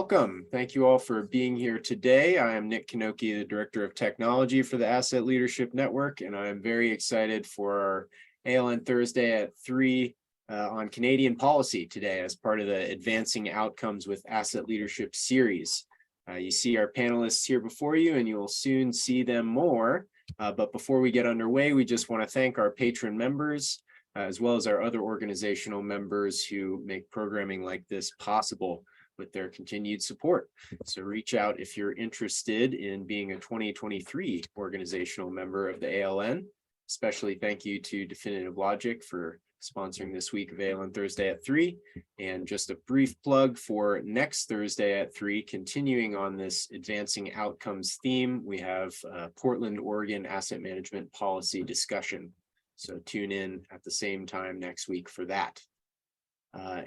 Welcome. Thank you all for being here today. I am Nick Kanoki, the Director of Technology for the Asset Leadership Network, and I am very excited for our ALN Thursday at 3 on Canadian policy today as part of the Advancing Outcomes with Asset Leadership series. You see our panelists here before you, and you will soon see them more. But before we get underway, we just want to thank our patron members, as well as our other organizational members who make programming like this possible with their continued support. So reach out if you're interested in being a 2023 organizational member of the ALN. Especially thank you to Definitive Logic for sponsoring this week of ALN Thursday at 3. And just a brief plug for next Thursday at 3, continuing on this advancing outcomes theme, we have Portland, Oregon asset management policy discussion. So tune in at the same time next week for that.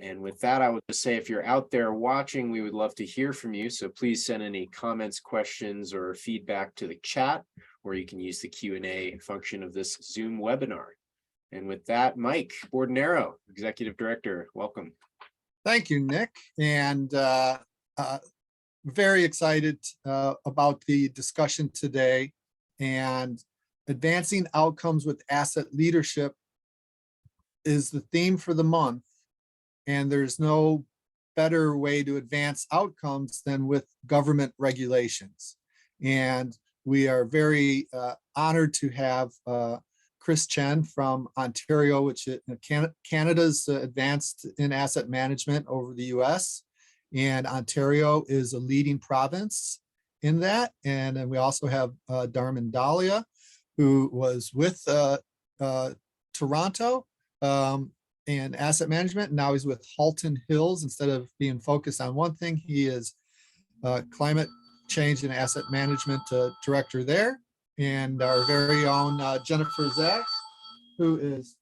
And with that, I would just say if you're out there watching, we would love to hear from you. So please send any comments, questions, or feedback to the chat, or you can use the Q&A function of this Zoom webinar. And with that, Mike Bordenero, Executive Director, welcome. Thank you, Nick. And very excited about the discussion today. And advancing outcomes with asset leadership is the theme for the month. And there's no better way to advance outcomes than with government regulations. And we are very honored to have Chris Chen from Ontario, which is Canada's advanced in asset management over the US. And Ontario is a leading province in that. And then we also have Dharmen Dhaliah, who was with Toronto and asset management. Now he's with Halton Hills. Instead of being focused on one thing, he is climate change and asset management director there. And our very own Jennifer Zach, who is,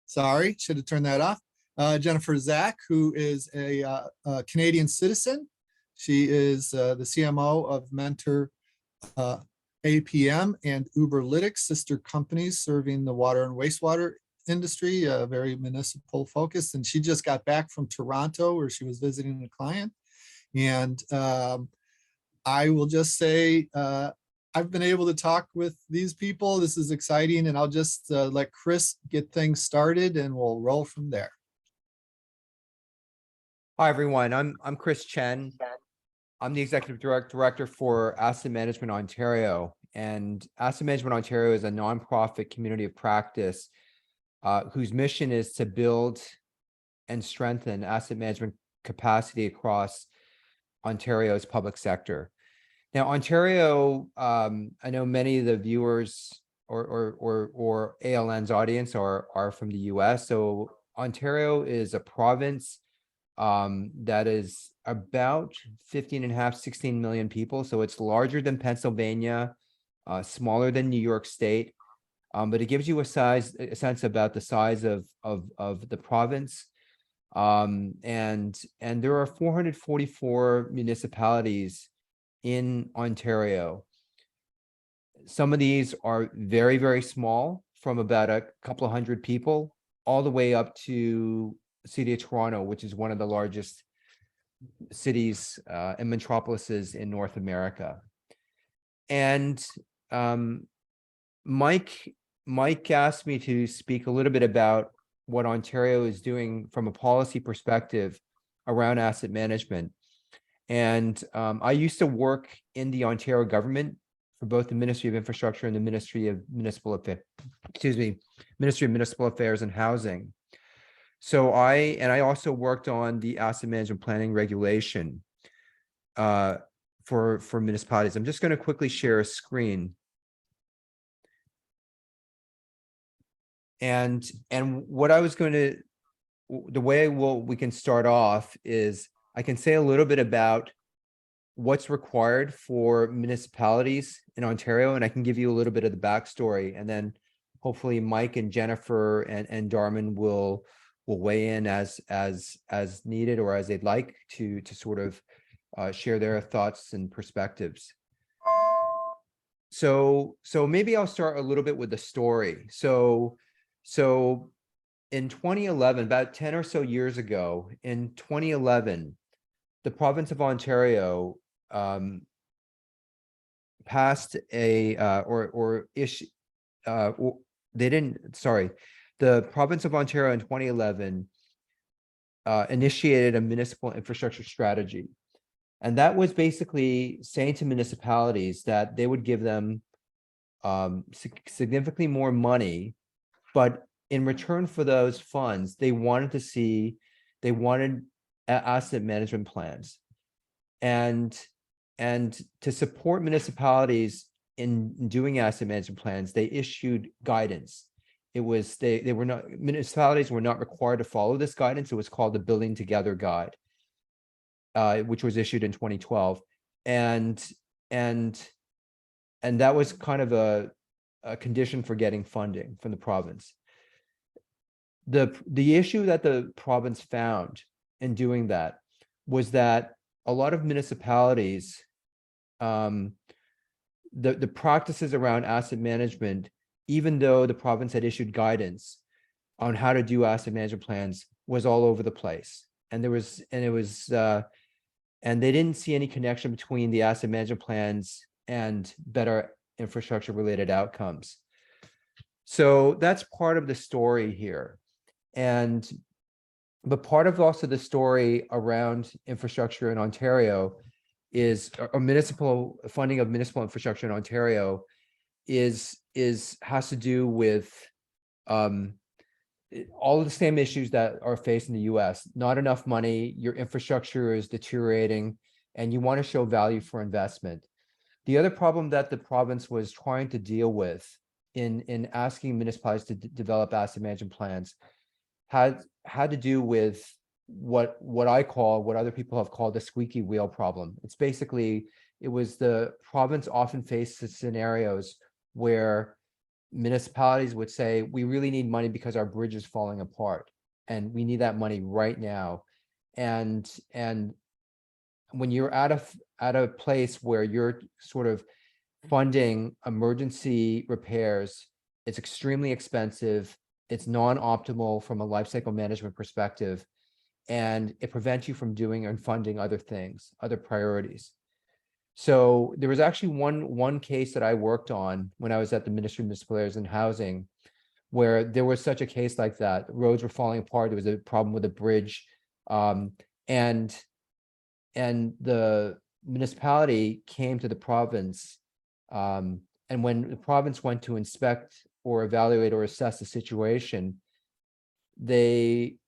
sorry, should have turned that off. Jennifer Zach, who is a Canadian citizen. She is the CMO of MentorAPM and Uberlytics, sister companies serving the water and wastewater industry, very municipal focused. And she just got back from Toronto where she was visiting a client. And I will just say, I've been able to talk with these people. This is exciting, and I'll just let Chris get things started and we'll roll from there. Hi, everyone. I'm Chris Chen. I'm the Executive Director for Asset Management Ontario. And Asset Management Ontario is a nonprofit community of practice whose mission is to build and strengthen asset management capacity across Ontario's public sector. Now, Ontario, I know many of the viewers or ALN's audience are from the US. So Ontario is a province that is about 16 million people. So it's larger than Pennsylvania, smaller than New York State. But it gives you a sense about the size of the province. And there are 444 municipalities in Ontario. Some of these are very, very small, from about a couple of hundred people all the way up to the city of Toronto, which is one of the largest cities and metropolises in North America. And Mike asked me to speak a little bit about what Ontario is doing from a policy perspective around asset management. And I used to work in the Ontario government for both the Ministry of Infrastructure and the Ministry of Municipal Affairs, Ministry of Municipal Affairs and Housing. So I also worked on the asset management planning regulation for municipalities. I'm just going to quickly share a screen. And what I was going to, the way we can start off is I can say a little bit about what's required for municipalities in Ontario, and I can give you a little bit of the backstory, and then hopefully Mike and Jennifer and Dharmen will weigh in as needed or as they'd like to sort of share their thoughts and perspectives. So maybe I'll start a little bit with the story. So in 2011, about 10 or so years ago, in 2011, the province of Ontario passed a the province of Ontario in 2011 initiated a municipal infrastructure strategy. And that was basically saying to municipalities that they would give them significantly more money, but in return for those funds, they wanted asset management plans. And to support municipalities in doing asset management plans, they issued guidance. It was municipalities were not required to follow this guidance. It was called the Building Together Guide, which was issued in 2012, and that was kind of a condition for getting funding from the province. The issue that the province found in doing that was that a lot of municipalities, the practices around asset management, even though the province had issued guidance on how to do asset management plans, was all over the place. And they didn't see any connection between the asset management plans and better infrastructure related outcomes. So that's part of the story here. But part of also the story around infrastructure in Ontario is, or municipal funding of municipal infrastructure in Ontario has to do with all of the same issues that are faced in the US. Not enough money, your infrastructure is deteriorating, and you want to show value for investment. The other problem that the province was trying to deal with in asking municipalities to develop asset management plans had to do with what other people have called the squeaky wheel problem. It's basically, it was the province often faced scenarios where municipalities would say, we really need money because our bridge is falling apart and we need that money right now. And when you're at a place where you're sort of funding emergency repairs, it's extremely expensive, it's non-optimal from a life cycle management perspective, and it prevents you from doing and funding other things, other priorities. So there was actually one case that I worked on when I was at the Ministry of Municipal Affairs and Housing, where there was such a case like that. Roads were falling apart. There was a problem with a bridge, and the municipality came to the province, and when the province went to inspect or evaluate or assess the situation, it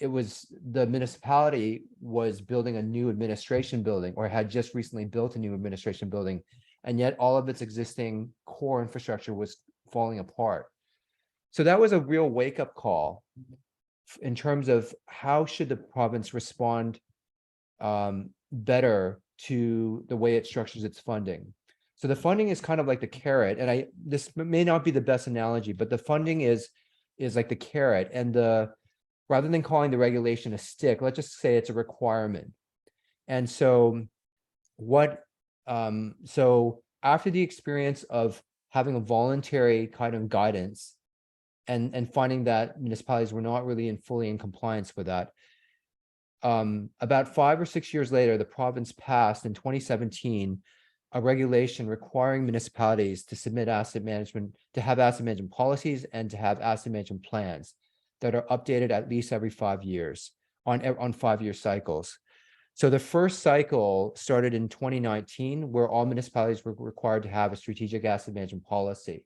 was the municipality was building a new administration building, or had just recently built a new administration building, and yet all of its existing core infrastructure was falling apart. So that was a real wake-up call in terms of how should the province respond better to the way it structures its funding. So the funding is kind of like the carrot, and this may not be the best analogy, but the funding is like the carrot, and rather than calling the regulation a stick, let's just say it's a requirement. And so so after the experience of having a voluntary kind of guidance and finding that municipalities were not really fully in compliance with that, about 5 or 6 years later, the province passed in 2017 a regulation requiring municipalities to submit asset management, to have asset management policies and to have asset management plans that are updated at least every 5 years on 5-year cycles. So the first cycle started in 2019, where all municipalities were required to have a strategic asset management policy.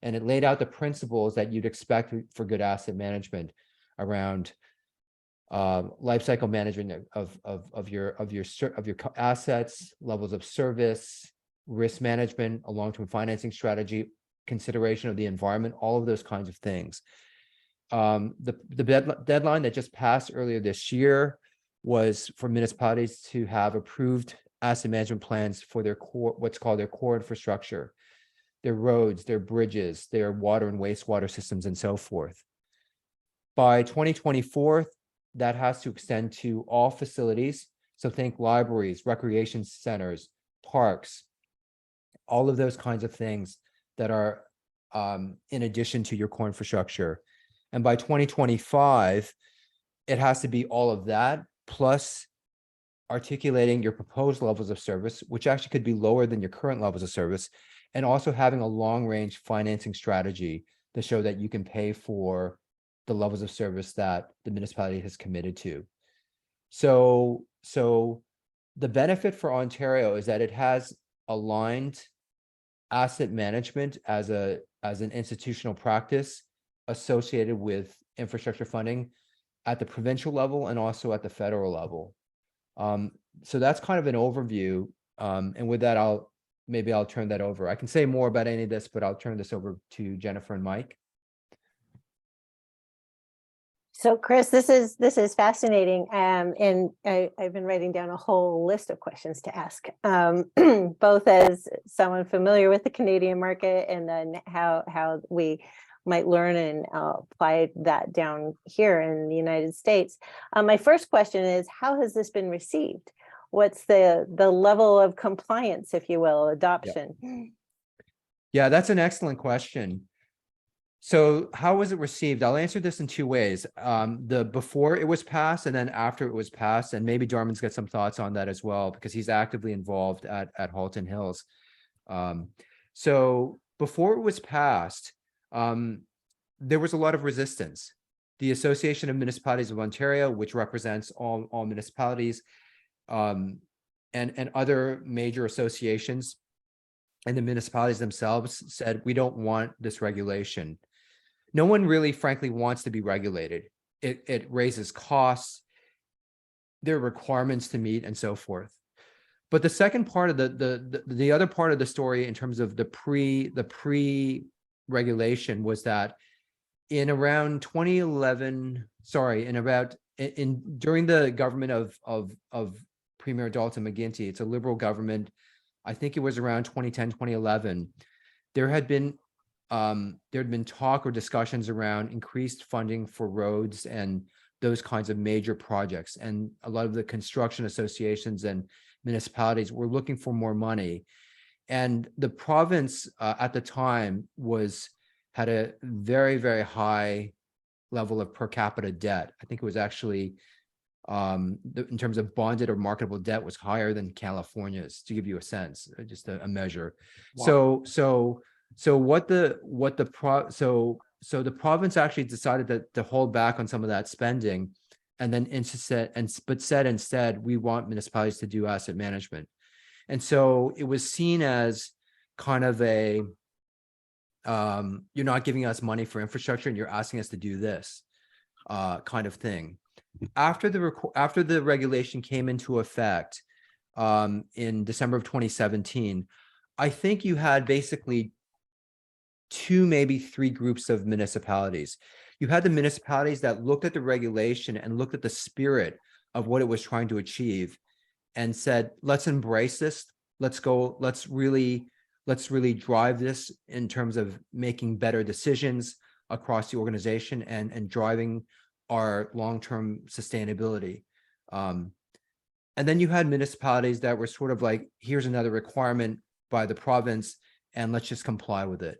And it laid out the principles that you'd expect for good asset management around life cycle management of your assets, levels of service, risk management, a long-term financing strategy, consideration of the environment, all of those kinds of things. The deadline that just passed earlier this year was for municipalities to have approved asset management plans for their core, what's called their core infrastructure, their roads, their bridges, their water and wastewater systems, and so forth. By 2024, that has to extend to all facilities. So think libraries, recreation centers, parks, all of those kinds of things that are in addition to your core infrastructure. And by 2025, it has to be all of that, plus articulating your proposed levels of service, which actually could be lower than your current levels of service, and also having a long-range financing strategy to show that you can pay for the levels of service that the municipality has committed to. So the benefit for Ontario is that it has aligned asset management as an institutional practice associated with infrastructure funding at the provincial level and also at the federal level. So that's kind of an overview. And with that, I'll turn that over. I can say more about any of this, but I'll turn this over to Jennifer and Mike. So Chris, this is fascinating. And I've been writing down a whole list of questions to ask, both as someone familiar with the Canadian market and then how we might learn and apply that down here in the United States. My first question is, how has this been received? What's the level of compliance, if you will, adoption? Yeah, that's an excellent question. So how was it received? I'll answer this in two ways. The before it was passed and then after it was passed, and maybe Dharmen's got some thoughts on that as well, because he's actively involved at Halton Hills. So before it was passed, there was a lot of resistance. The Association of Municipalities of Ontario, which represents all municipalities, and other major associations, and the municipalities themselves said, we don't want this regulation. No one really, frankly, wants to be regulated. It raises costs, there are requirements to meet, and so forth. But the second part of the other part of the story in terms of the pre-regulation was that in around 2011, during the government of Premier Dalton McGuinty, it's a Liberal government. I think it was around 2010, 2011. There had been talk or discussions around increased funding for roads and those kinds of major projects. And a lot of the construction associations and municipalities were looking for more money. And the province at the time had a very, very high level of per capita debt. I think it was actually, in terms of bonded or marketable debt, was higher than California's, to give you a sense, just a measure. Wow. So the province actually decided to hold back on some of that spending, and then said instead, we want municipalities to do asset management. And so it was seen as kind of a, you're not giving us money for infrastructure and you're asking us to do this kind of thing. After the regulation came into effect in December of 2017, I think you had basically two, maybe three groups of municipalities. You had the municipalities that looked at the regulation and looked at the spirit of what it was trying to achieve and said, let's embrace this. Let's really drive this in terms of making better decisions across the organization and driving our long-term sustainability. And then you had municipalities that were sort of like, here's another requirement by the province, and let's just comply with it.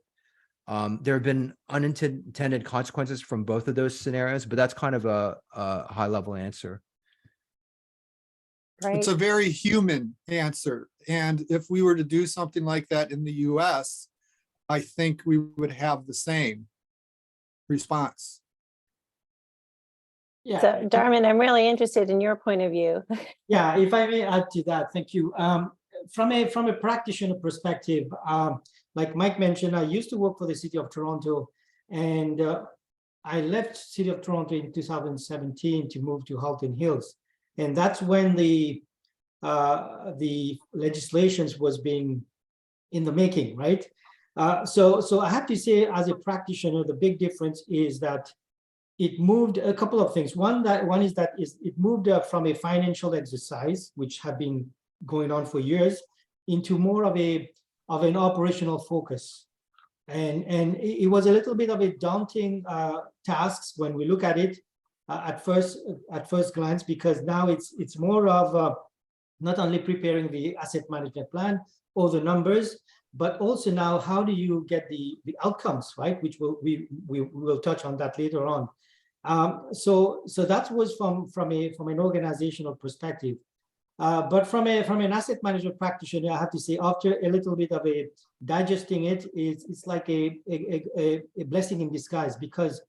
There have been unintended consequences from both of those scenarios, but that's kind of a high-level answer. Right. It's a very human answer. And if we were to do something like that in the US, I think we would have the same response. Yeah. So Dharmen, I'm really interested in your point of view. Yeah, if I may add to that, thank you. From a practitioner perspective, like Mike mentioned, I used to work for the City of Toronto, and I left City of Toronto in 2017 to move to Halton Hills. And that's when the legislations was being in the making, right? So I have to say, as a practitioner, the big difference is that it moved a couple of things. One is that it moved from a financial exercise, which had been going on for years, into more of an operational focus. And it was a little bit of a daunting task when we look at it at first glance, because now it's more of not only preparing the asset management plan or the numbers, but also now how do you get the outcomes, right? Which we will touch on that later on. So that was from an organizational perspective. But from an asset management practitioner, I have to say, after a little bit of a digesting it, it's like a blessing in disguise, because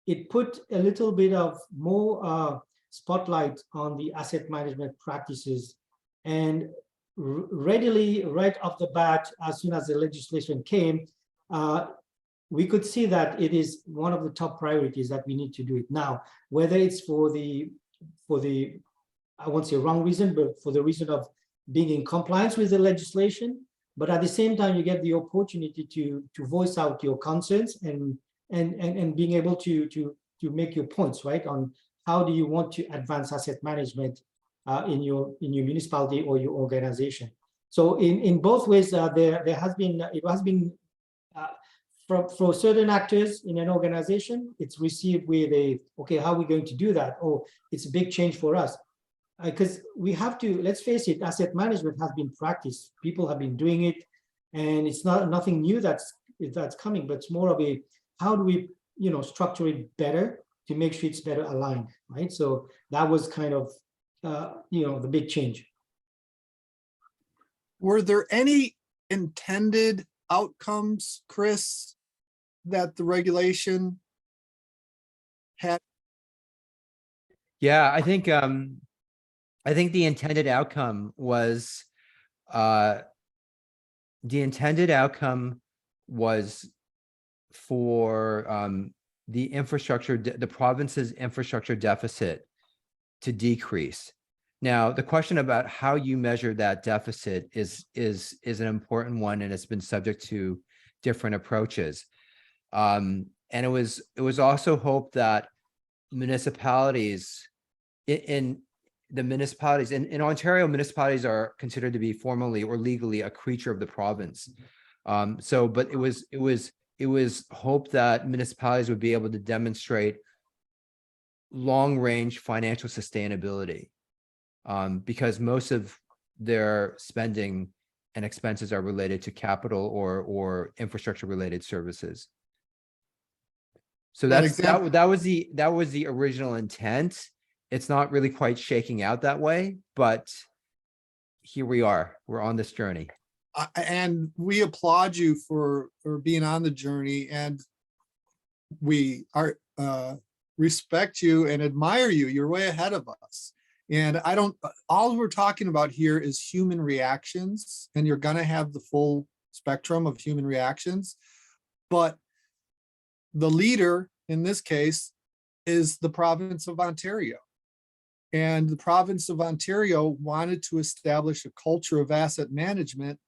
it put a little bit of more spotlight on the asset management practices, and readily, right off the bat, as soon as the legislation came, we could see that it is one of the top priorities that we need to do it now, whether it's for the I won't say wrong reason, but for the reason of being in compliance with the legislation. But at the same time, you get the opportunity to voice out your concerns and being able to make your points, right, on how do you want to advance asset management in your municipality or your organization. So in both ways, it has been for certain actors in an organization, it's received with okay, how are we going to do that? Oh, it's a big change for us. Because we have to, let's face it, asset management has been practiced. People have been doing it, and it's nothing new that's coming, but it's more of a, how do we, structure it better to make sure it's better aligned, right? So that was kind of, the big change. Were there any intended outcomes, Chris, that the regulation had? Yeah, I think the intended outcome was for the infrastructure, the province's infrastructure deficit to decrease. Now, the question about how you measure that deficit is an important one, and it's been subject to different approaches. And it was also hoped that municipalities in Ontario, municipalities are considered to be formally or legally a creature of the province. But it was hoped that municipalities would be able to demonstrate long-range financial sustainability, because most of their spending and expenses are related to capital or infrastructure-related services. So that was the original intent. It's not really quite shaking out that way, but here we are. We're on this journey. And we applaud you for being on the journey, and we respect you and admire you. You're way ahead of us. And all we're talking about here is human reactions, and you're gonna have the full spectrum of human reactions. But the leader in this case is the province of Ontario. And the province of Ontario wanted to establish a culture of asset management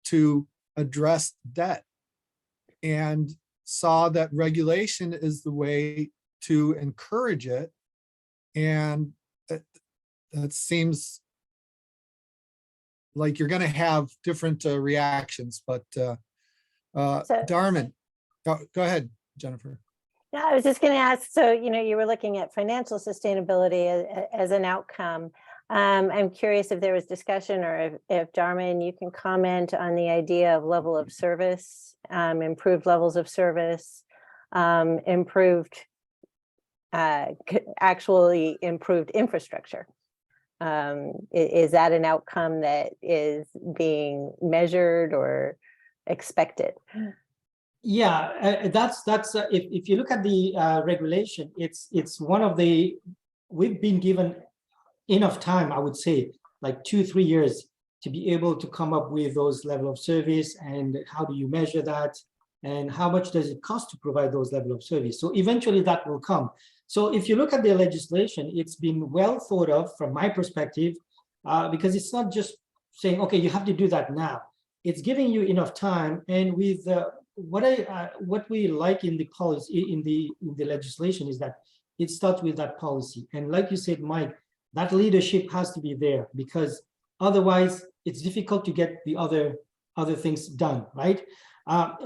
to address debt, and saw that regulation is the way to encourage it. And it seems like you're going to have different reactions, but Dharmen, go ahead, Jennifer. Yeah, I was just going to ask, so, you were looking at financial sustainability as an outcome. I'm curious if there was discussion, or if Dharmen, you can comment on the idea of level of service, improved levels of service, actually improved infrastructure. Is that an outcome that is being measured or expected? Yeah, that's if you look at the regulation, it's one of the, we've been given enough time, I would say, like 2-3 years, to be able to come up with those level of service, and how do you measure that, and how much does it cost to provide those level of service. So eventually that will come. So if you look at the legislation, it's been well thought of from my perspective, because it's not just saying, okay, you have to do that now. It's giving you enough time. And with what we like in the policy, in the legislation, is that it starts with that policy. And like you said, Mike, that leadership has to be there, because otherwise it's difficult to get the other things done, right?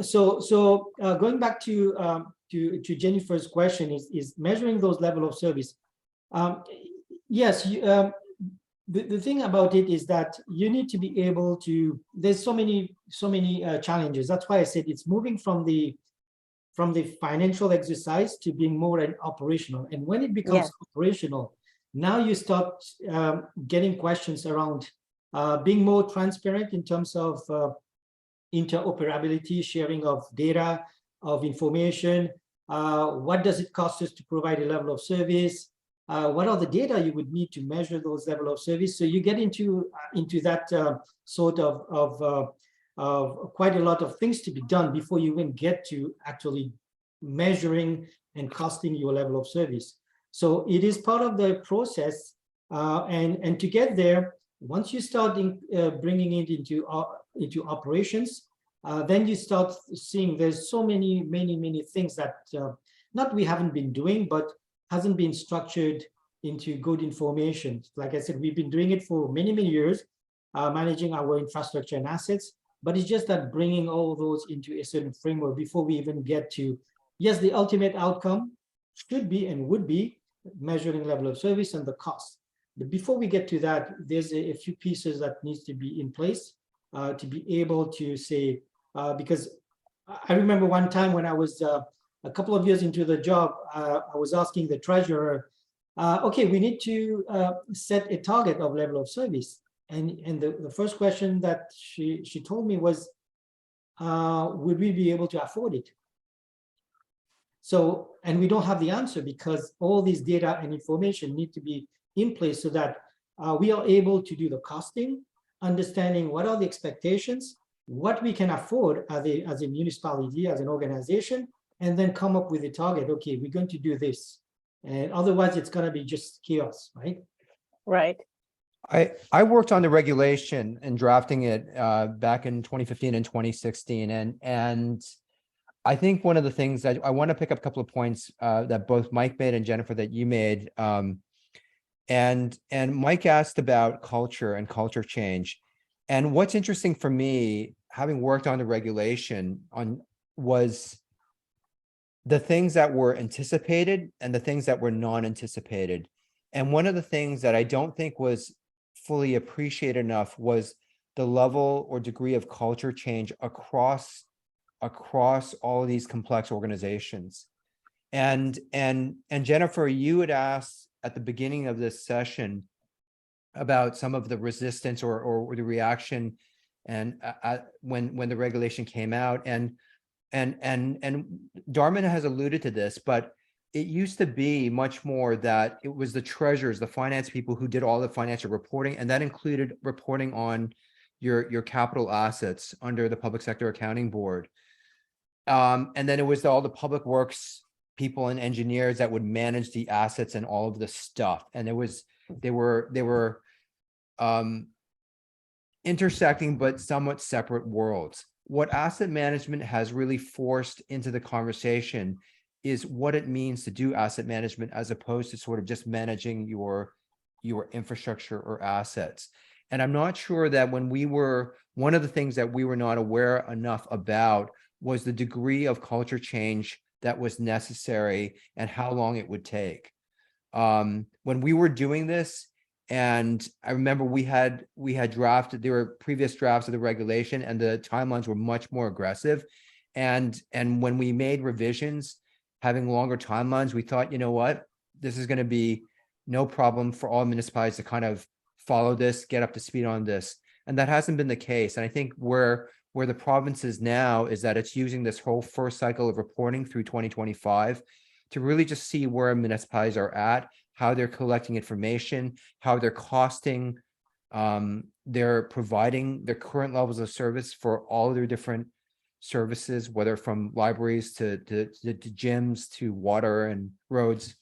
So going back to Jennifer's question, is measuring those level of service. Yes, the thing about it is that you need to be able to, there's so many challenges. That's why I said it's moving from the financial exercise to being more an operational. And when it becomes operational, Now you start getting questions around being more transparent in terms of interoperability, sharing of data, of information. What does it cost us to provide a level of service? What are the data you would need to measure those level of service? So you get into that sort of quite a lot of things to be done before you even get to actually measuring and costing your level of service. So it is part of the process, and to get there, once you start bringing it into operations, then you start seeing there's so many things that not we haven't been doing, but hasn't been structured into good information. Like I said, we've been doing it for many years, managing our infrastructure and assets, but it's just that bringing all those into a certain framework before we even get to, yes, the ultimate outcome should be and would be measuring level of service and the cost. But before we get to that, there's a few pieces that needs to be in place to be able to say, because I remember one time when I was a couple of years into the job, I was asking the treasurer, okay, we need to set a target of level of service. And the first question that she told me was, would we be able to afford it? So, and we don't have the answer because all these data and information need to be in place so that we are able to do the costing, understanding what are the expectations, what we can afford as a municipality, as an organization, and then come up with a target. Okay, we're going to do this. And otherwise it's going to be just chaos, right? Right. I worked on the regulation and drafting it back in 2015 and 2016. And I think one of the things that I want to pick up a couple of points that both Mike made and Jennifer that you made. And Mike asked about culture and culture change. And what's interesting for me, having worked on the regulation was the things that were anticipated and the things that were non-anticipated. And one of the things that I don't think was fully appreciated enough was the level or degree of culture change across all of these complex organizations. And Jennifer, you had asked at the beginning of this session about some of the resistance or the reaction and when the regulation came out, and Dharmen has alluded to this, but it used to be much more that it was the treasurers, the finance people who did all the financial reporting, and that included reporting on your capital assets under the Public Sector Accounting Board. And then it was all the public works people and engineers that would manage the assets and all of the stuff. And they were intersecting but somewhat separate worlds. What asset management has really forced into the conversation is what it means to do asset management as opposed to sort of just managing your infrastructure or assets. And I'm not sure that one of the things that we were not aware enough about was the degree of culture change that was necessary and how long it would take. When we were doing this, and I remember we had drafted, there were previous drafts of the regulation and the timelines were much more aggressive. And when we made revisions, having longer timelines, we thought, you know what, this is going to be no problem for all municipalities to kind of follow this, get up to speed on this. And that hasn't been the case. And I think where the province is now is that it's using this whole first cycle of reporting through 2025 to really just see where municipalities are at, how they're collecting information, how they're costing, they're providing their current levels of service for all of their different services, whether from libraries to gyms to water and roads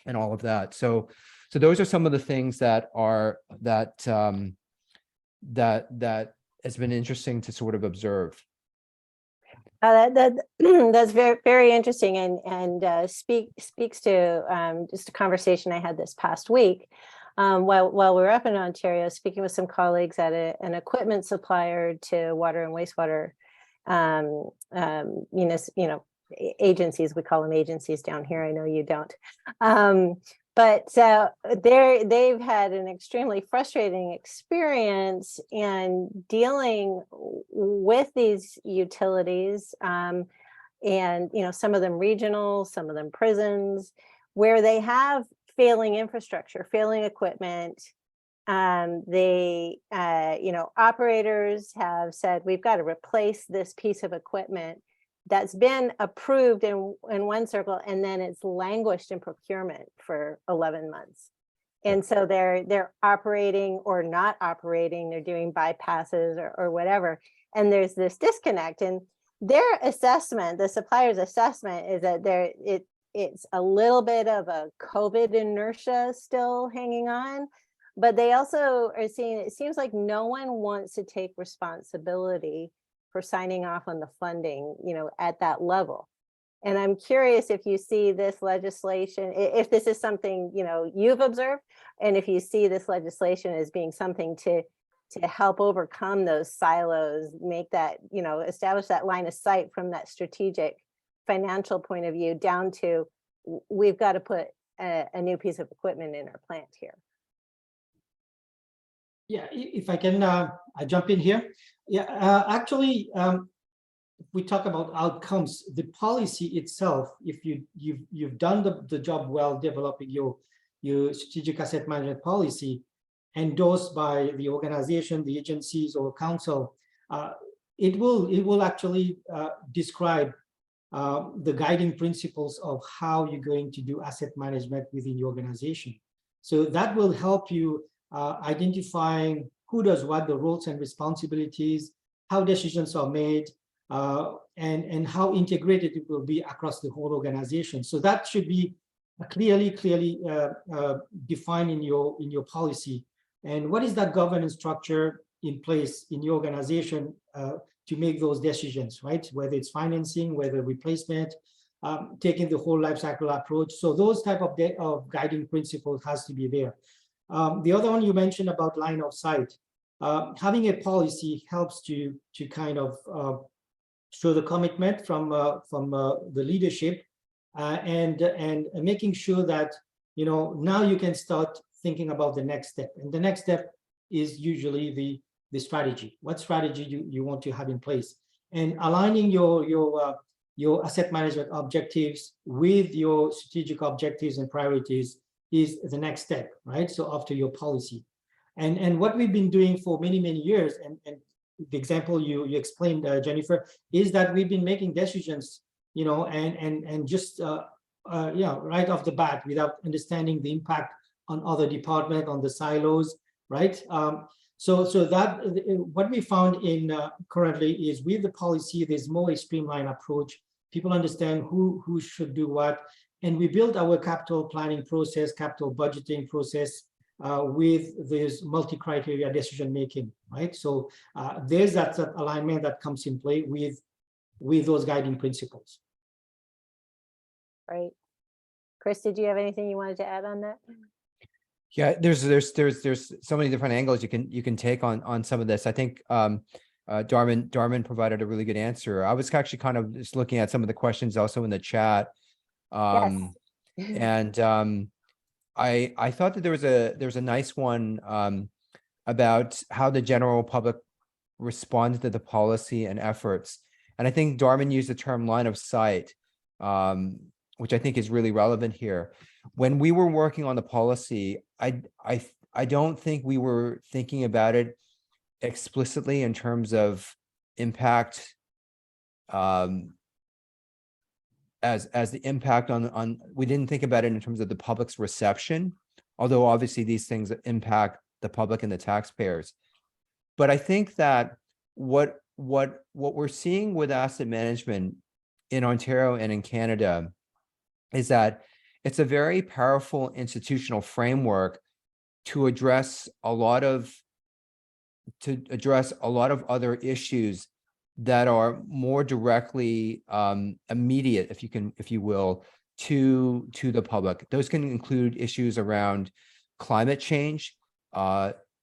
and all of that. So those are some of the things that has been interesting to sort of observe. That's very, very interesting, and speaks to just a conversation I had this past week while we were up in Ontario, speaking with some colleagues at an equipment supplier to water and wastewater agencies. We call them agencies down here. I know you don't. But they've had an extremely frustrating experience in dealing with these utilities, and some of them regional, some of them prisons, where they have failing infrastructure, failing equipment. Operators have said, we've got to replace this piece of equipment that's been approved in one circle, and then it's languished in procurement for 11 months. And so they're operating or not operating, they're doing bypasses or whatever. And there's this disconnect, and their assessment, the supplier's assessment, is that it's a little bit of a COVID inertia still hanging on, but they also are seeing, it seems like no one wants to take responsibility for signing off on the funding, at that level. And I'm curious if you see this legislation, if this is something, you've observed, and if you see this legislation as being something to help overcome those silos, make that, establish that line of sight from that strategic financial point of view down to, we've got to put a new piece of equipment in our plant here. Yeah, if I can I jump in here. Yeah, actually, if we talk about outcomes, the policy itself, if you've done the job well developing your strategic asset management policy, endorsed by the organization, the agencies, or council, it will actually describe the guiding principles of how you're going to do asset management within your organization. So that will help you identifying who does what, the roles and responsibilities, how decisions are made, and how integrated it will be across the whole organization. So that should be clearly defined in your policy. And what is that governance structure in place in your organization to make those decisions, right? Whether it's financing, whether replacement, taking the whole life cycle approach. So those type of guiding principles has to be there. The other one you mentioned about line of sight, having a policy helps to kind of show the commitment from the leadership and making sure that now you can start thinking about the next step. And the next step is usually the strategy. What strategy you want to have in place, and aligning your asset management objectives with your strategic objectives and priorities is the next step, right? So after your policy, and what we've been doing for many years, and the example you explained, Jennifer, is that we've been making decisions, and just right off the bat without understanding the impact on other departments, on the silos, right? So that what we found in currently is with the policy, there's more a streamlined approach. People understand who should do what, and we built our capital planning process, capital budgeting process with this multi-criteria decision making, right? So there's that alignment that comes in play with those guiding principles. Right. Chris, did you have anything you wanted to add on that? Yeah, there's so many different angles you can take on some of this. I think Dharmen provided a really good answer. I was actually kind of just looking at some of the questions also in the chat. Yes. And I thought that there was a nice one about how the general public responds to the policy and efforts. And I think Dharmen used the term line of sight, which I think is really relevant here. When we were working on the policy, I don't think we were thinking about it explicitly in terms of impact, as the impact on we didn't think about it in terms of the public's reception, although obviously these things impact the public and the taxpayers. But I think that what we're seeing with asset management in Ontario and in Canada is that it's a very powerful institutional framework to address a lot of other issues that are more directly immediate, if you will, to the public. Those can include issues around climate change,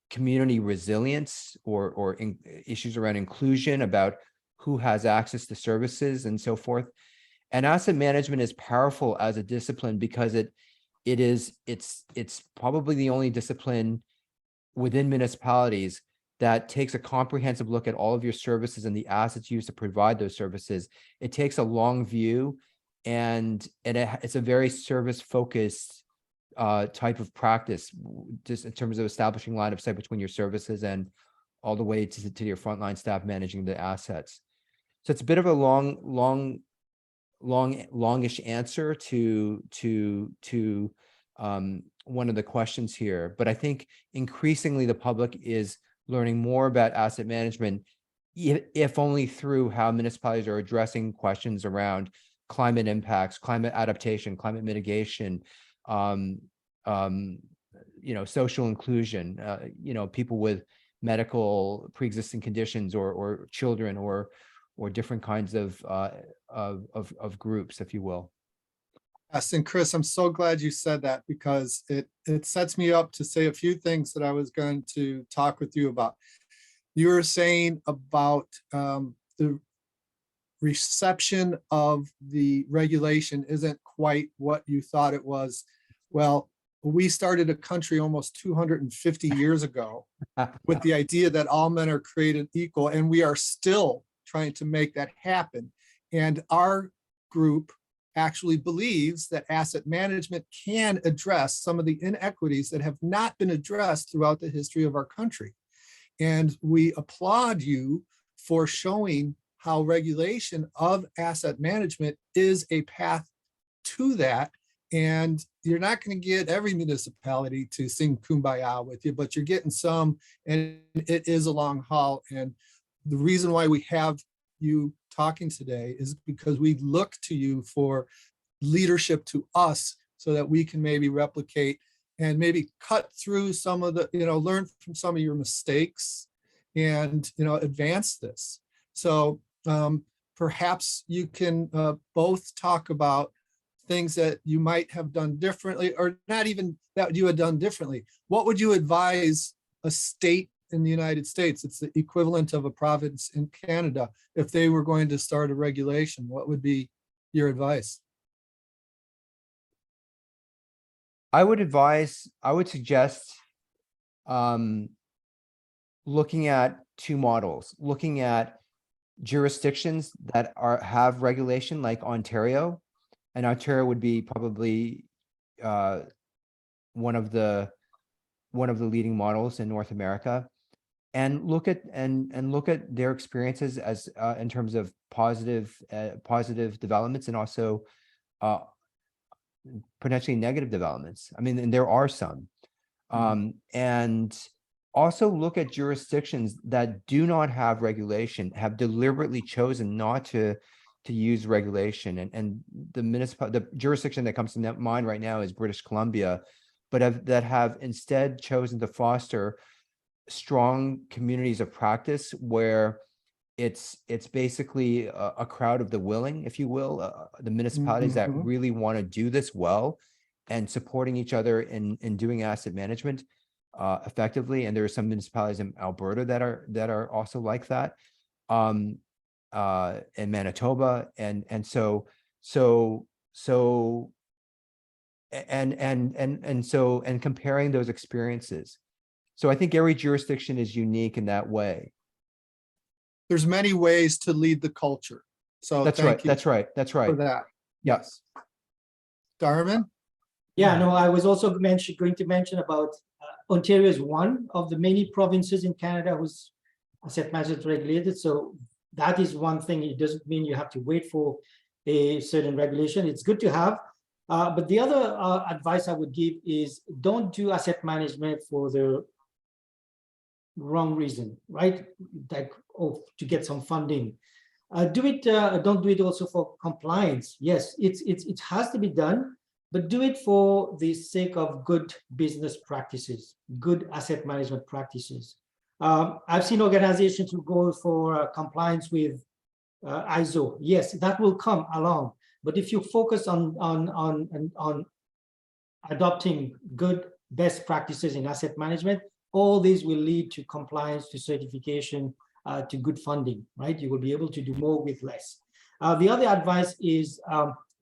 community resilience, or issues around inclusion, about who has access to services and so forth. And asset management is powerful as a discipline because it's probably the only discipline within municipalities that takes a comprehensive look at all of your services and the assets used to provide those services. It takes a long view, and it's a very service-focused type of practice, just in terms of establishing line of sight between your services and all the way to your frontline staff managing the assets. So it's a bit of a longish answer to one of the questions here, but I think increasingly the public is learning more about asset management, if only through how municipalities are addressing questions around climate impacts, climate adaptation, climate mitigation, social inclusion, people with medical pre-existing conditions or children or different kinds of groups, if you will. Yes, and Chris, I'm so glad you said that, because it sets me up to say a few things that I was going to talk with you about. You were saying about the reception of the regulation isn't quite what you thought it was. Well, we started a country almost 250 years ago with the idea that all men are created equal, and we are still trying to make that happen. And our group actually believes that asset management can address some of the inequities that have not been addressed throughout the history of our country. And we applaud you for showing how regulation of asset management is a path to that. And you're not going to get every municipality to sing Kumbaya with you, but you're getting some, and it is a long haul. And the reason why we have you talking today is because we look to you for leadership to us so that we can maybe replicate and maybe cut through some of the, learn from some of your mistakes and, advance this. So perhaps you can both talk about things that you might have done differently, or not even that you had done differently. What would you advise a state in the United States, it's the equivalent of a province in Canada, if they were going to start a regulation? What would be your advice? I would suggest looking at two models, looking at jurisdictions that have regulation like Ontario, and Ontario would be probably one of the leading models in North America, and look at their experiences as in terms of positive developments and also potentially negative developments. I mean, and there are some, and also look at jurisdictions that do not have regulation, have deliberately chosen not to use regulation. And the jurisdiction that comes to mind right now is British Columbia, but that have instead chosen to foster strong communities of practice where it's basically a crowd of the willing, if you will, the municipalities that really want to do this well and supporting each other in doing asset management effectively. And there are some municipalities in Alberta that are also like that, in Manitoba, and comparing those experiences. So I think every jurisdiction is unique in that way. There's many ways to lead the culture. So That's right. That's right. That's right. For that. Yes. Dharmen? Yeah, no, I was also going to mention about Ontario is one of the many provinces in Canada whose asset management regulated. So that is one thing. It doesn't mean you have to wait for a certain regulation. It's good to have. But the other advice I would give is don't do asset management for the wrong reason, right? Like, to get some funding. Don't do it also for compliance. Yes, it has to be done, but do it for the sake of good business practices, good asset management practices. I've seen organizations who go for compliance with ISO. Yes, that will come along. But if you focus on adopting good best practices in asset management, all these will lead to compliance, to certification, to good funding, right? You will be able to do more with less. The other advice is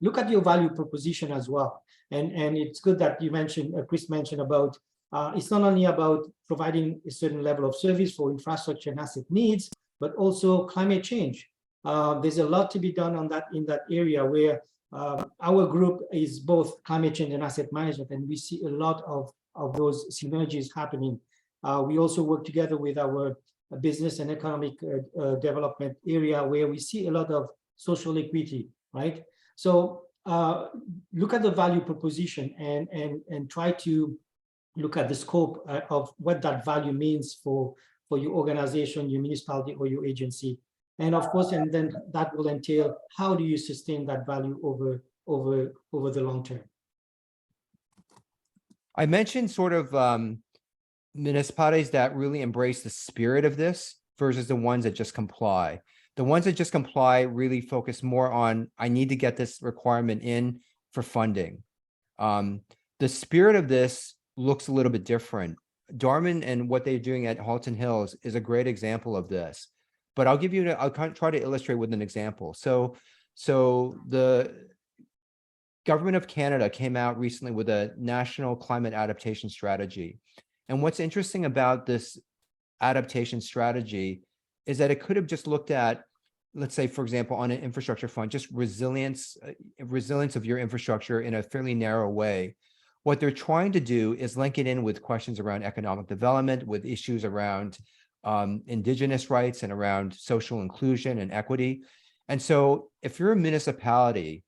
look at your value proposition as well. And it's good that you mentioned, Chris mentioned about, it's not only about providing a certain level of service for infrastructure and asset needs, but also climate change. There's a lot to be done on that in that area where our group is both climate change and asset management, and we see a lot of those synergies happening. We also work together with our business and economic development area, where we see a lot of social equity, right? So look at the value proposition and try to look at the scope of what that value means for your organization, your municipality, or your agency. And of course, and then that will entail, how do you sustain that value over the long term? I mentioned sort of municipalities that really embrace the spirit of this versus the ones that just comply. The ones that just comply really focus more on, I need to get this requirement in for funding. The spirit of this looks a little bit different. Dharmen and what they're doing at Halton Hills is a great example of this. But I'll try to illustrate with an example. So the Government of Canada came out recently with a national climate adaptation strategy. And what's interesting about this adaptation strategy is that it could have just looked at, let's say, for example, on an infrastructure fund, just resilience of your infrastructure in a fairly narrow way. What they're trying to do is link it in with questions around economic development, with issues around indigenous rights and around social inclusion and equity. And so if you're a municipality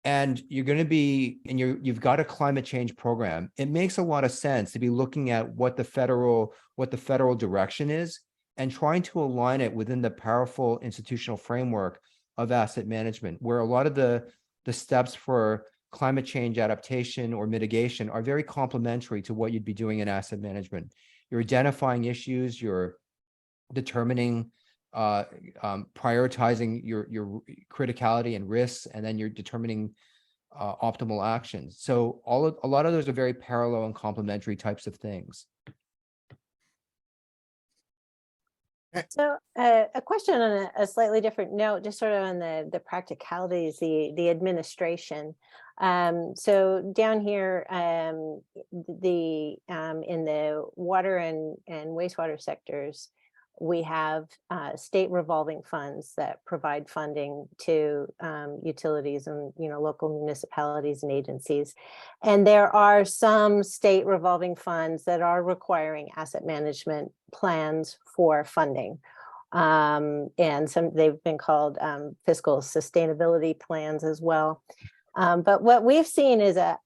and you're going to be, and you've got a climate change program, it makes a lot of sense to be looking at what the federal direction is and trying to align it within the powerful institutional framework of asset management, where a lot of the steps for climate change adaptation or mitigation are very complementary to what you'd be doing in asset management. You're identifying issues, you're determining, prioritizing your criticality and risks, and then you're determining optimal actions. So a lot of those are very parallel and complementary types of things. So a question on a slightly different note, just sort of on the practicalities, the administration. So down here, in the water and wastewater sectors, we have state revolving funds that provide funding to utilities and local municipalities and agencies. And there are some state revolving funds that are requiring asset management plans for funding. And some they've been called fiscal sustainability plans as well. But what we've seen is a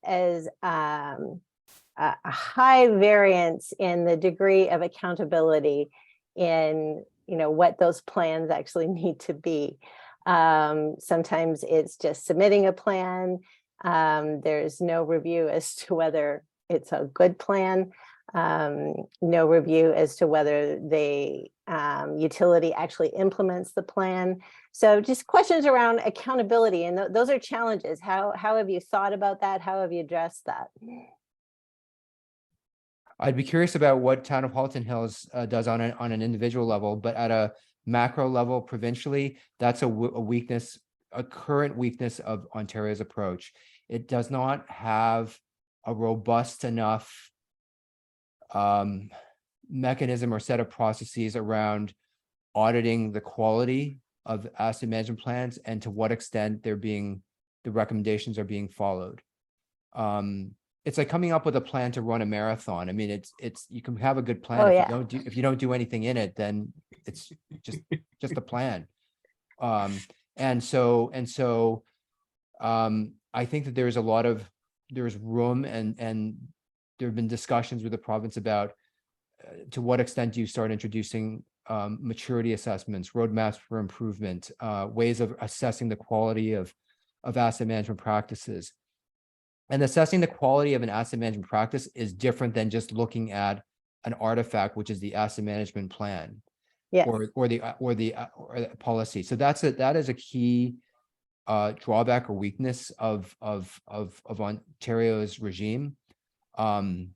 high variance in the degree of accountability in what those plans actually need to be. Sometimes it's just submitting a plan. There's no review as to whether it's a good plan. No review as to whether the utility actually implements the plan. So just questions around accountability, and those are challenges. How have you thought about that? How have you addressed that? I'd be curious about what Town of Halton Hills does on an individual level, but at a macro level, provincially, that's a weakness, a current weakness of Ontario's approach. It does not have a robust enough mechanism or set of processes around auditing the quality of asset management plans and to what extent the recommendations are being followed. It's like coming up with a plan to run a marathon. I mean, it's you can have a good plan. If you don't do anything in it, then it's just a plan. And so I think that there's room and there have been discussions with the province about to what extent do you start introducing maturity assessments, roadmaps for improvement, ways of assessing the quality of asset management practices. And assessing the quality of an asset management practice is different than just looking at an artifact, which is the asset management plan, Yes. or the policy. So that is a key drawback or weakness of Ontario's regime. And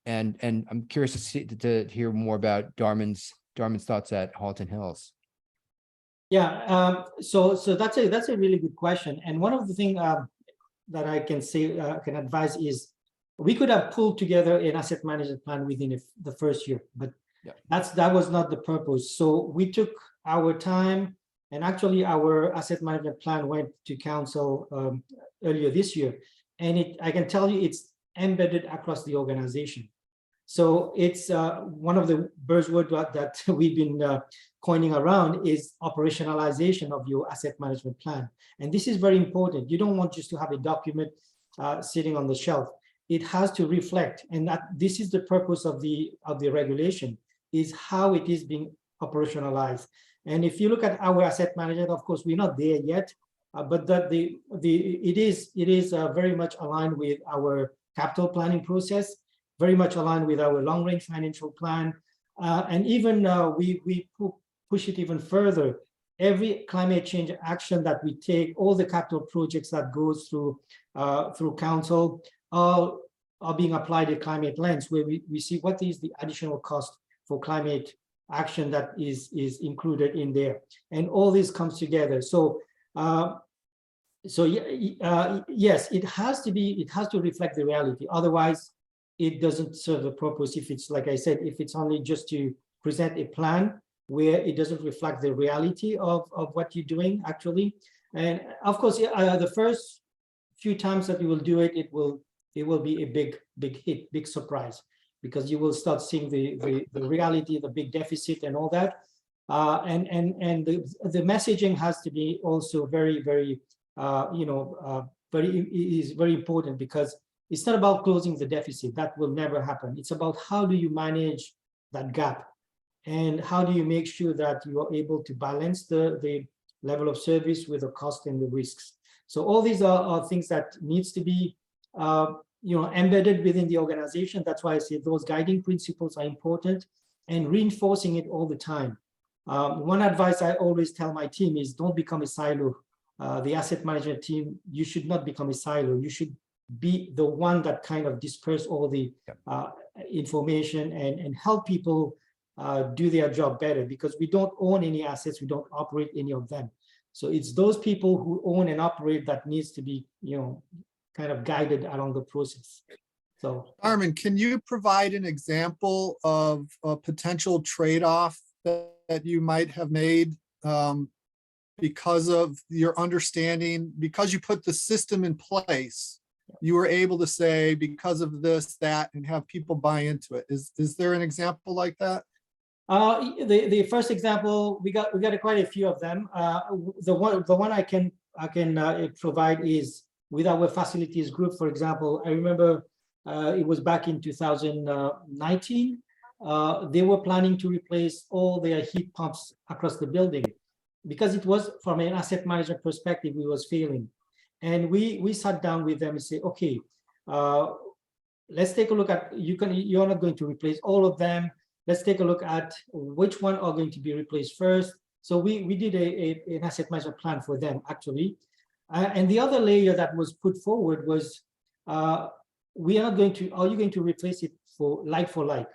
I'm curious to hear more about Dharmen's thoughts at Halton Hills. Yeah, so that's a really good question. And one of the things that I can say, can advise is we could have pulled together an asset management plan within the first year, but that was not the purpose. So we took our time, And actually, our asset management plan went to council earlier this year. And I can tell you it's embedded across the organization. So it's one of the buzzwords that we've been coining around is operationalization of your asset management plan. And this is very important. You don't want just to have a document sitting on the shelf. It has to reflect, and that this is the purpose of the regulation, is how it is being operationalized. And if you look at our asset management, of course, we're not there yet, but that it is very much aligned with our capital planning process, very much aligned with our long-range financial plan, and even we push it even further. Every climate change action that we take, all the capital projects that goes through council are being applied a climate lens, where we see what is the additional cost for climate action that is included in there, and all this comes together. So yes, it has to reflect the reality. Otherwise, it doesn't serve the purpose. If it's, like I said, if it's only just to present a plan where it doesn't reflect the reality of what you're doing actually. And of course, the first few times that you will do it, it will be a big hit, big surprise, because you will start seeing the reality, the big deficit and all that. And the messaging has to be also very important, because it's not about closing the deficit. That will never happen. It's about how do you manage that gap, and how do you make sure that you are able to balance the level of service with the cost and the risks. So all these are things that needs to be embedded within the organization. That's why I say those guiding principles are important, and reinforcing it all the time. One advice I always tell my team is don't become a silo. The asset management team, you should not become a silo. You should be the one that kind of disperse all the information and help people do their job better, because we don't own any assets, we don't operate any of them. So it's those people who own and operate that needs to be, kind of guided along the process. So, Dharmen, can you provide an example of a potential trade-off that you might have made because of your understanding, because you put the system in place, you were able to say because of this, that, and have people buy into it? Is there an example like that? The first example, we got quite a few of them. The one I can provide is with our facilities group. For example, I remember it was back in 2019. They were planning to replace all their heat pumps across the building, because it was, from an asset management perspective, it was failing. And we sat down with them and said, okay, let's take a look at, you're not going to replace all of them. Let's take a look at which one are going to be replaced first. So we did an asset management plan for them, actually. And the other layer that was put forward was, are you going to replace it for like?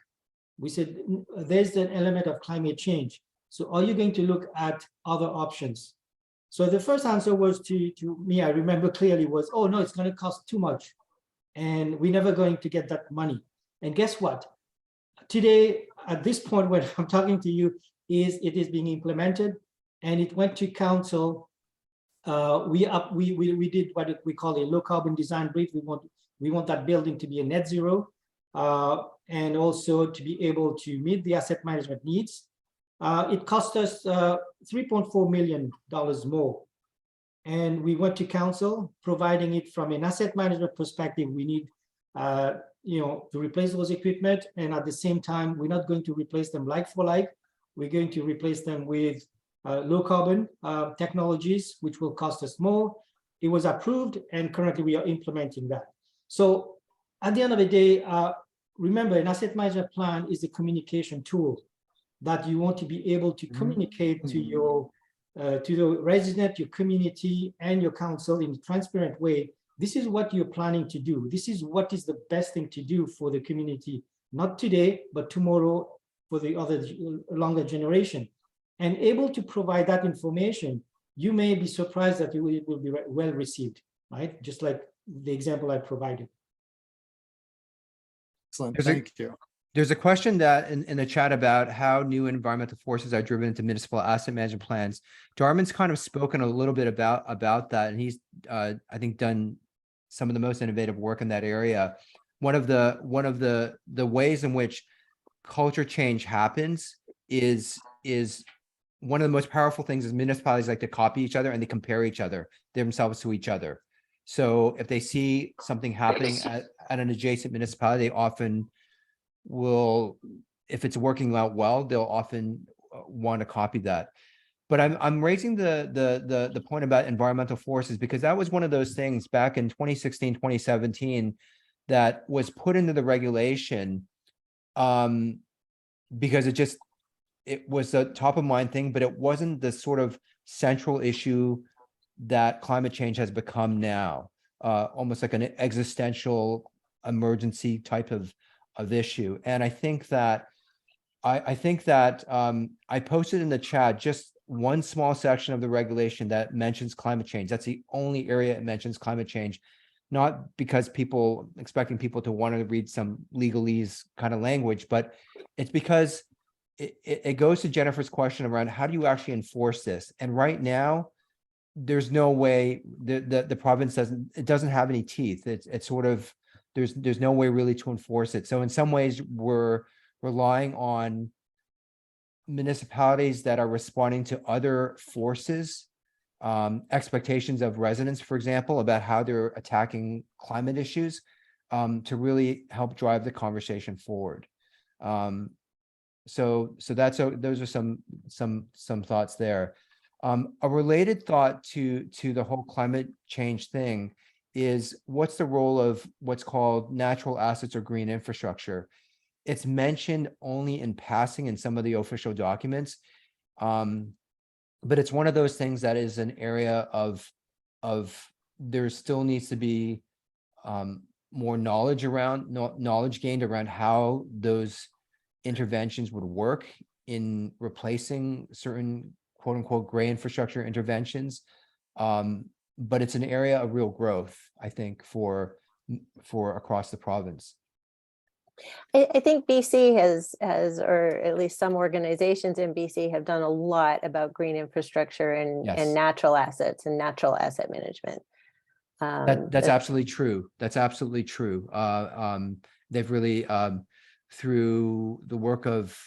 We said, there's an element of climate change. So are you going to look at other options? So the first answer was to me, I remember clearly, was, oh no, it's going to cost too much, and we're never going to get that money. And guess what? Today, at this point when I'm talking to you, it is being implemented, and it went to council. We did what we call a low carbon design brief. We want that building to be a net zero, and also to be able to meet the asset management needs. It cost us $3.4 million more. And we went to council, providing it from an asset management perspective. We need to replace those equipment. And at the same time, we're not going to replace them like for like. We're going to replace them with low carbon technologies, which will cost us more. It was approved, and currently we are implementing that. So at the end of the day, remember, an asset management plan is a communication tool that you want to be able to communicate to your to the resident, your community, and your council in a transparent way. This is what you're planning to do. This is what is the best thing to do for the community, not today, but tomorrow, for the other longer generation. And able to provide that information, you may be surprised that it will be well received, right? Just like the example I provided. Excellent, thank you. There's a question that in the chat about how new environmental forces are driven into municipal asset management plans. Dharmen's kind of spoken a little bit about that, and he's I think done some of the most innovative work in that area. One of the ways in which culture change happens is one of the most powerful things is municipalities like to copy each other and they compare each other themselves to each other. So if they see something happening at an adjacent municipality, they often will, if it's working out well, they'll often want to copy that. But I'm raising the point about environmental forces because that was one of those things back in 2016, 2017 that was put into the regulation because it was a top of mind thing, but it wasn't the sort of central issue that climate change has become now, almost like an existential emergency type of issue. And I think that I posted in the chat just one small section of the regulation that mentions climate change. That's the only area it mentions climate change, not because expecting people to want to read some legalese kind of language, but it's because it goes to Jennifer's question around how do you actually enforce this? And right now, there's no way the province doesn't have any teeth. It's sort of, there's no way really to enforce it. So in some ways we're relying on municipalities that are responding to other forces, expectations of residents, for example, about how they're attacking climate issues, to really help drive the conversation forward. So those are some thoughts there. A related thought to the whole climate change thing is what's the role of what's called natural assets or green infrastructure. It's mentioned only in passing in some of the official documents, but it's one of those things that is an area of there still needs to be more knowledge gained around how those interventions would work in replacing certain quote unquote gray infrastructure interventions. But it's an area of real growth, I think, for across the province. I think BC has, or at least some organizations in BC have done a lot about green infrastructure and natural assets and natural asset management. That's absolutely true. That's absolutely true. They've really, through the work of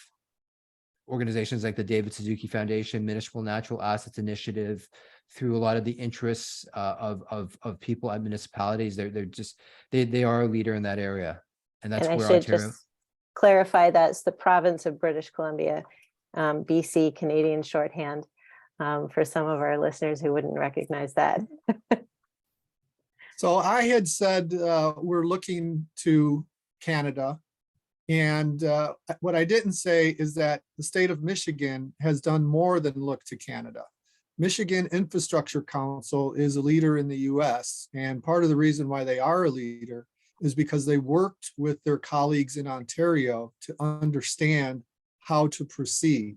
organizations like the David Suzuki Foundation, Municipal Natural Assets Initiative, through a lot of the interests of people at municipalities, they are a leader in that area, and that's where I should Ontario. just clarify that's the province of British Columbia, BC, Canadian shorthand, for some of our listeners who wouldn't recognize that. So I had said we're looking to Canada. And what I didn't say is that the state of Michigan has done more than look to Canada. Michigan Infrastructure Council is a leader in the US. And part of the reason why they are a leader is because they worked with their colleagues in Ontario to understand how to proceed.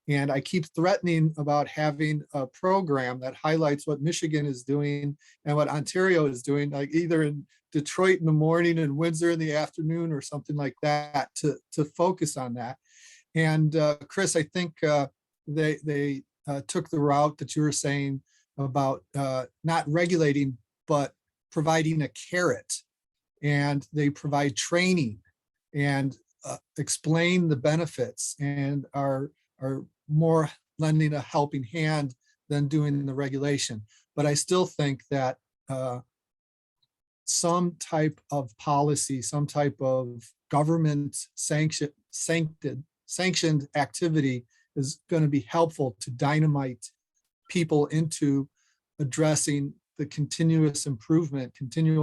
And I keep threatening about having a program that highlights what Michigan is doing and what Ontario is doing, like either in Detroit in the morning and Windsor in the afternoon or something like that, to focus on that. And Chris, I think they took the route that you were saying about not regulating, but providing a carrot. And they provide training and explain the benefits and are more lending a helping hand than doing the regulation. But I still think that some type of policy, some type of government sanctioned activity is going to be helpful to dynamite people into addressing the continual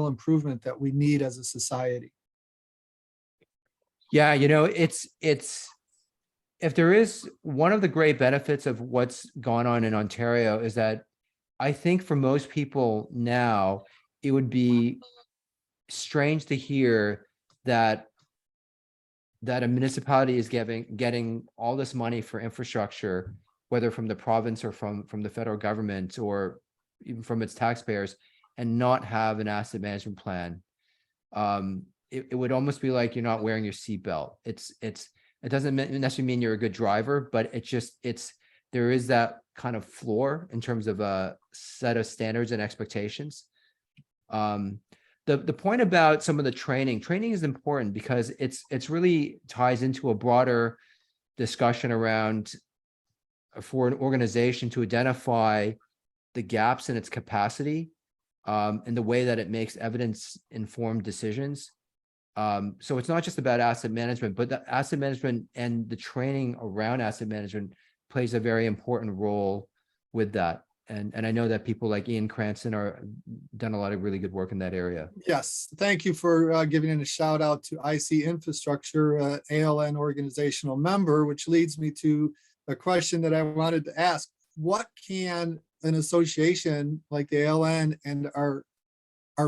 improvement that we need as a society. Yeah, it's if there is one of the great benefits of what's gone on in Ontario is that I think for most people now, it would be strange to hear that a municipality is getting all this money for infrastructure, whether from the province or from the federal government or even from its taxpayers, and not have an asset management plan. it would almost be like you're not wearing your seatbelt. It doesn't necessarily mean you're a good driver, but there is that kind of floor in terms of a set of standards and expectations. The point about some of the training is important because it's really ties into a broader discussion around for an organization to identify the gaps in its capacity in the way that it makes evidence-informed decisions. So it's not just about asset management, but the asset management and the training around asset management plays a very important role with that. And I know that people like Ian Cranston are done a lot of really good work in that area. Yes, thank you for giving a shout out to IC Infrastructure, ALN organizational member, which leads me to a question that I wanted to ask. What can an association like the ALN and our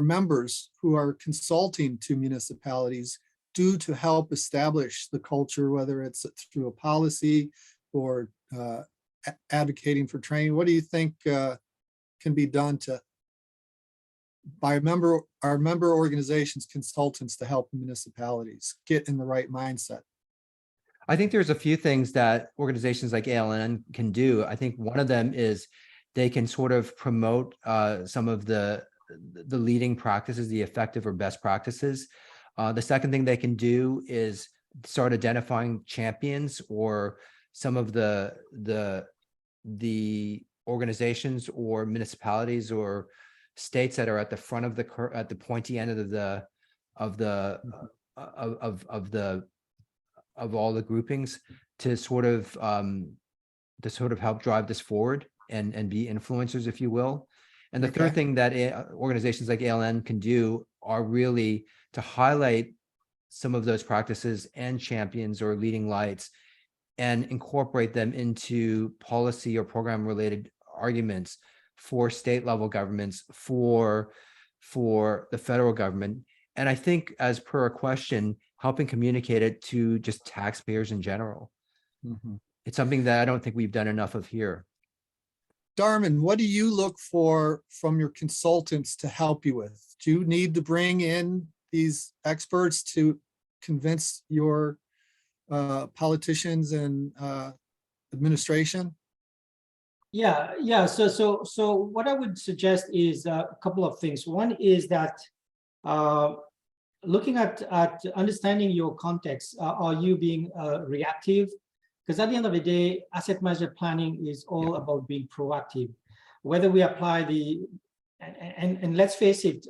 members who are consulting to municipalities do to help establish the culture, whether it's through a policy or advocating for training? What do you think can be done by our member organizations, consultants, to help municipalities get in the right mindset? I think there's a few things that organizations like ALN can do. I think one of them is they can sort of promote some of the leading practices, the effective or best practices. The second thing they can do is start identifying champions or some of the organizations or municipalities or states that are at the front of at the pointy end of all the groupings to sort of help drive this forward and be influencers, if you will. And the third thing that organizations like ALN can do are really to highlight some of those practices and champions or leading lights and incorporate them into policy or program related arguments for state level governments, for the federal government. And I think, as per a question, helping communicate it to just taxpayers in general. Mm-hmm. It's something that I don't think we've done enough of here. Dharmen, what do you look for from your consultants to help you with? Do you need to bring in these experts to convince your politicians and administration? Yeah. So what I would suggest is a couple of things. One is that looking at understanding your context. Are you being reactive? Because at the end of the day, asset management planning is all about being proactive. Whether we apply and let's face it,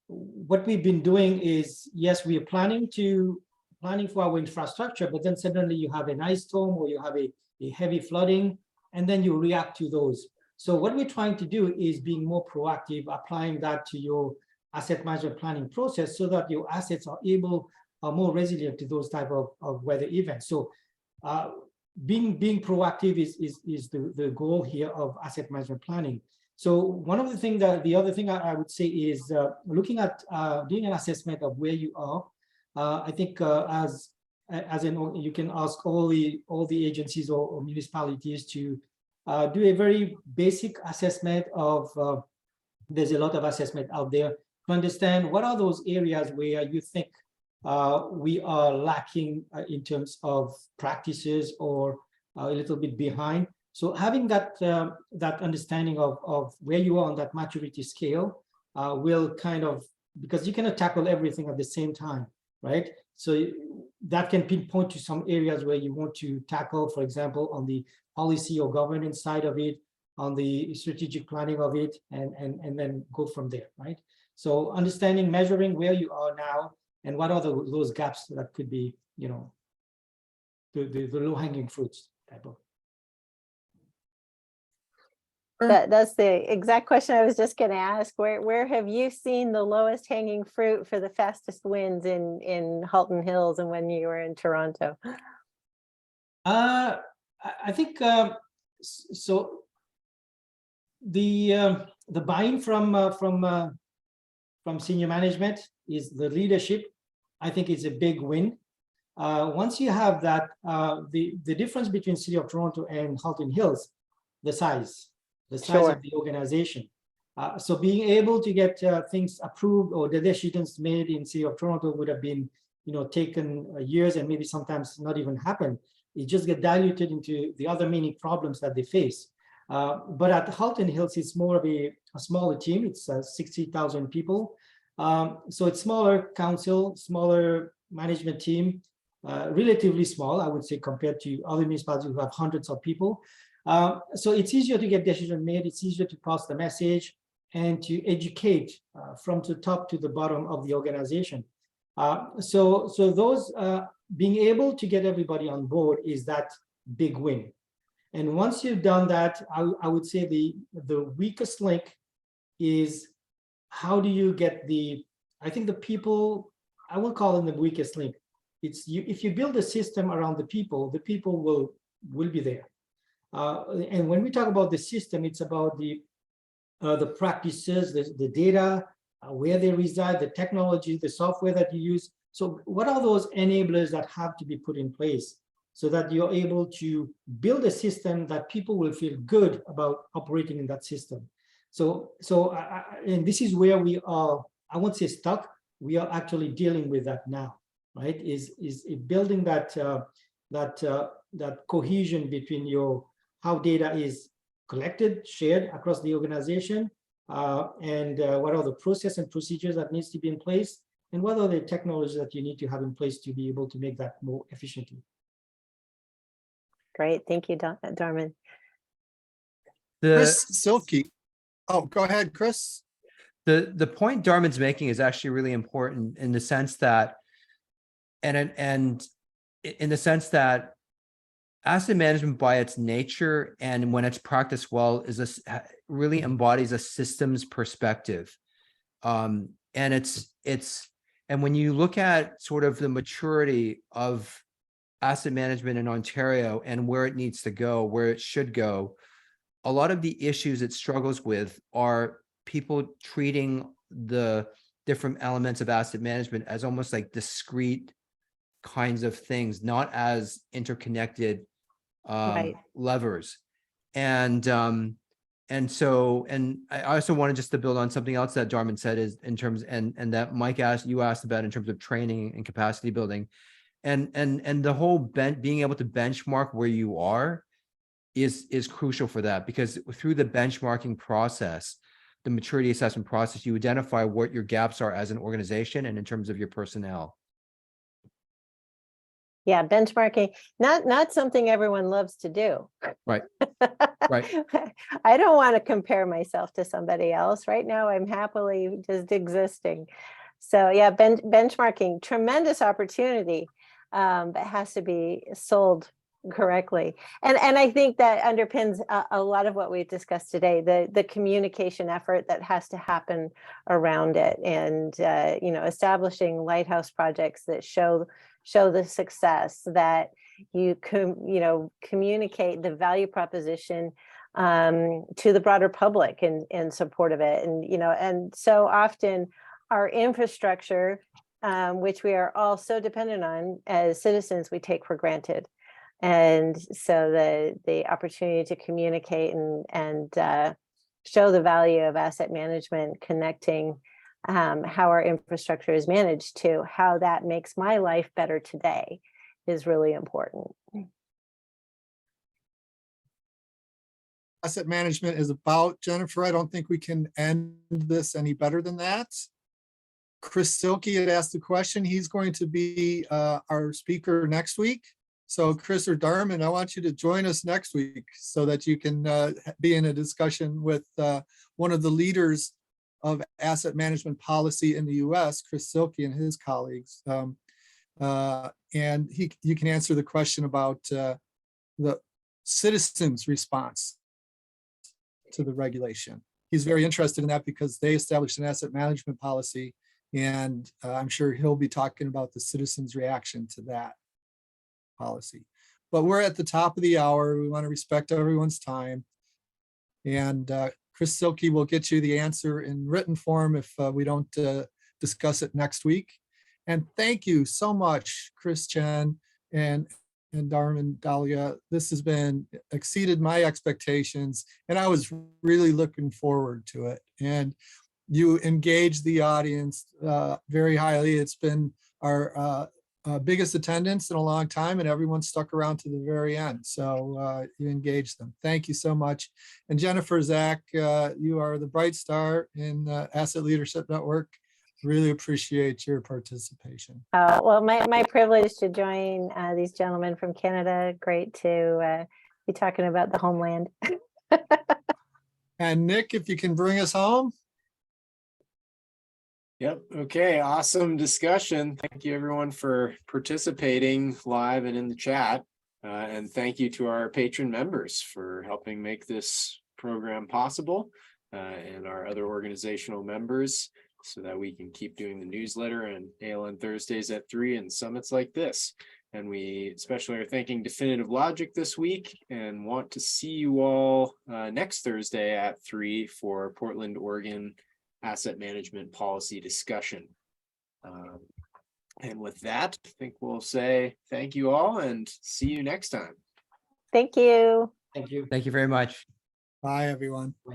what we've been doing is, yes, we are planning for our infrastructure, but then suddenly you have an ice storm or you have a heavy flooding, and then you react to those. So what we're trying to do is being more proactive, applying that to your asset management planning process so that your assets are more resilient to those type of weather events. So being proactive is the goal here of asset management planning. So one of the other thing I would say is looking at doing an assessment of where you are. I think you can ask all the agencies or municipalities to do a very basic assessment of. There's a lot of assessment out there to understand what are those areas where you think we are lacking in terms of practices or a little bit behind. So having that understanding of where you are on that maturity scale will kind of, because you cannot tackle everything at the same time, right? So that can pinpoint to some areas where you want to tackle, for example, on the policy or governance side of it, on the strategic planning of it, and then go from there, right? So understanding, measuring where you are now, and what are those gaps that could be, the low-hanging fruits type of. That's the exact question I was just going to ask. Where have you seen the lowest hanging fruit for the fastest winds in Halton Hills and when you were in Toronto? I think so. The buy-in from senior management is the leadership. I think it's a big win. Once you have that, the difference between City of Toronto and Halton Hills, the size Sure. of the organization. So being able to get things approved or the decisions made in City of Toronto would have been, taken years and maybe sometimes not even happen. It just get diluted into the other many problems that they face. But at Halton Hills, it's more of a smaller team. It's 60,000 people. So it's smaller council, smaller management team, relatively small, I would say, compared to other municipalities who have hundreds of people. So it's easier to get decisions made. It's easier to pass the message and to educate from the top to the bottom of the organization. So those being able to get everybody on board is that big win. And once you've done that, I would say the weakest link is how do you get I think the people, I won't call them the weakest link. It's if you build a system around the people will be there. And when we talk about the system, it's about the practices, the data, where they reside, the technology, the software that you use. So what are those enablers that have to be put in place so that you're able to build a system that people will feel good about operating in that system? So and this is where we are, I won't say stuck, we are actually dealing with that now, right? Is building that cohesion between how data is collected, shared across the organization, and what are the process and procedures that needs to be in place, and what are the technologies that you need to have in place to be able to make that more efficiently. Great, thank you, Dharmen. Chris Silky. Oh, go ahead, Chris. The point Dharmen's making is actually really important in the sense that, and in the sense that asset management by its nature and when it's practiced well really embodies a systems perspective. And and when you look at sort of the maturity of asset management in Ontario and where it needs to go, where it should go, a lot of the issues it struggles with are people treating the different elements of asset management as almost like discrete kinds of things, not as interconnected Right. levers. And I also wanted just to build on something else that Dharmen said is in terms, and that Mike you asked about in terms of training and capacity building, and the whole being able to benchmark where you are is crucial for that, because through the benchmarking process, the maturity assessment process, you identify what your gaps are as an organization and in terms of your personnel. Yeah, benchmarking, not something everyone loves to do. Right. Right. I don't want to compare myself to somebody else. Right now, I'm happily just existing. So yeah, benchmarking, tremendous opportunity, but has to be sold correctly. And I think that underpins a lot of what we've discussed today, the communication effort that has to happen around it, and establishing lighthouse projects that show the success, that you communicate the value proposition to the broader public in support of it. And so often our infrastructure, which we are all so dependent on as citizens, we take for granted. And so the opportunity to communicate and show the value of asset management, connecting how our infrastructure is managed to how that makes my life better today, is really important. Asset management is about, Jennifer. I don't think we can end this any better than that. Chris Silky had asked the question. He's going to be our speaker next week. So Chris or Dharmen, I want you to join us next week so that you can be in a discussion with one of the leaders of asset management policy in the US, Chris Silky and his colleagues. And you can answer the question about the citizens' response to the regulation. He's very interested in that because they established an asset management policy, and I'm sure he'll be talking about the citizens' reaction to that policy. But we're at the top of the hour. We want to respect everyone's time. And Chris Silky will get you the answer in written form if we don't discuss it next week. And thank you so much, Chris, Chen, and and Dharmen, Dhaliah. This has been exceeded my expectations, and I was really looking forward to it. And you engaged the audience very highly. It's been our biggest attendance in a long time, and everyone stuck around to the very end. So you engaged them. Thank you so much. And Jennifer, Zach, you are the bright star in Asset Leadership Network. Really appreciate your participation. Well, my privilege to join these gentlemen from Canada. Great to be talking about the homeland. And Nick, if you can bring us home. Yep. Okay. Awesome discussion. Thank you everyone for participating live and in the chat. And thank you to our patron members for helping make this program possible, and our other organizational members, so that we can keep doing the newsletter and ALN Thursdays at 3 and summits like this. And we especially are thanking Definitive Logic this week and want to see you all next Thursday at 3 for Portland, Oregon asset management policy discussion. And with that, I think we'll say thank you all and see you next time. Thank you. Thank you. Thank you very much. Bye, everyone. Bye.